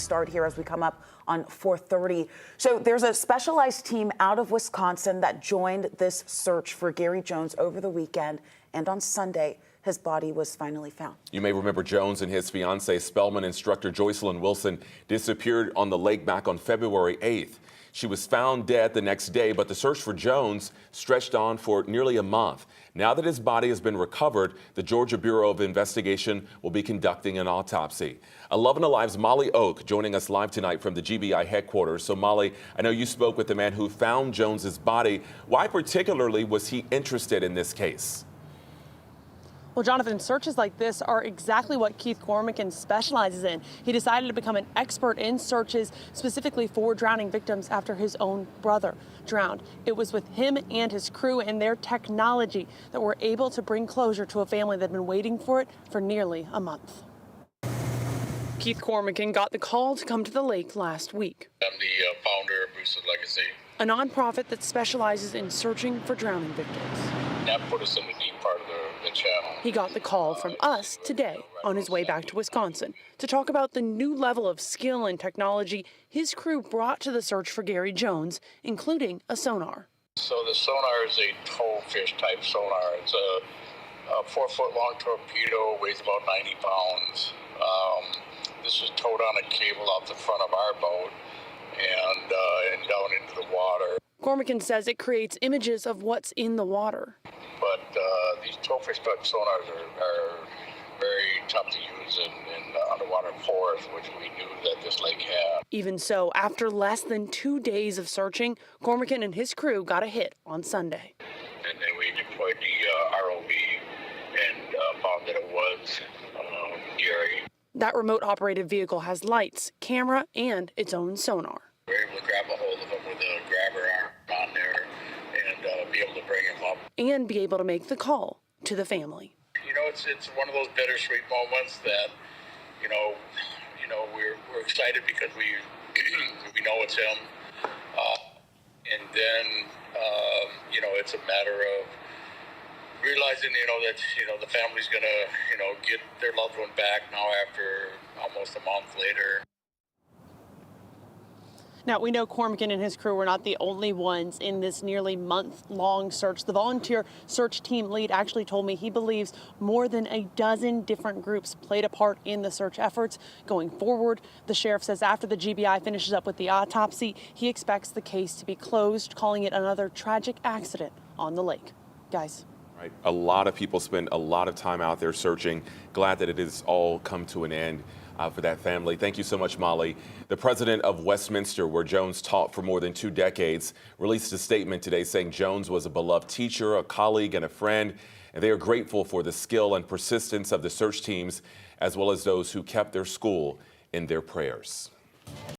start here as we come up on 4:30. So there's a specialized team out of Wisconsin that joined this search for Gary Jones over the weekend, and on Sunday, his body was finally found. You may remember Jones and his fiancee, Spelman instructor Joycelyn Wilson, disappeared on the lake back on February 8th. She was found dead the next day, but the search for Jones stretched on for nearly a month. Now that his body has been recovered, the Georgia Bureau of Investigation will be conducting an autopsy. 11 Alive's Molly Oak joining us live tonight from the GBI headquarters. So Molly, I know you spoke with the man who found Jones's body. Why particularly was he interested in this case? Well, Jonathan, searches like this are exactly what Keith Cormican specializes in. He decided to become an expert in searches specifically for drowning victims after his own brother drowned. It was with him and his crew and their technology that were able to bring closure to a family that had been waiting for it for nearly a month. Keith Cormican got the call to come to the lake last week. I'm the founder of Bruce's Legacy, a nonprofit that specializes in searching for drowning victims. That put us in the deep part of the channel. He got the call from us today on his way back to Wisconsin to talk about the new level of skill and technology his crew brought to the search for Gary Jones, including a sonar. So the sonar is a towfish type sonar. It's a 4-foot-long torpedo, weighs about 90 pounds. This was towed on a cable off the front of our boat and down into the water. Cormican says it creates images of what's in the water. But these towfish type sonars are very tough to use in underwater forest, which we knew that this lake had. Even so, after less than 2 days of searching, Cormican and his crew got a hit on Sunday. And then we deployed the ROV and found that it was Gary. That remote-operated vehicle has lights, camera, and its own sonar. We were able to grab a hold of him with a grabber arm on there and be able to bring him up. And be able to make the call to the family. You know, it's one of those bittersweet moments that, you know, we're excited because we know it's him. And then, it's a matter of realizing, that, the family's going to, get their loved one back now after almost a month later. Now, we know Cormican and his crew were not the only ones in this nearly month-long search. The volunteer search team lead actually told me he believes more than a dozen different groups played a part in the search efforts. Going forward, the sheriff says after the GBI finishes up with the autopsy, he expects the case to be closed, calling it another tragic accident on the lake. Guys. Right. A lot of people spend a lot of time out there searching. Glad that it has all come to an end for that family. Thank you so much, Molly. The president of Westminster, where Jones taught for more than 2 decades, released a statement today saying Jones was a beloved teacher, a colleague, and a friend, and they are grateful for the skill and persistence of the search teams, as well as those who kept their school in their prayers.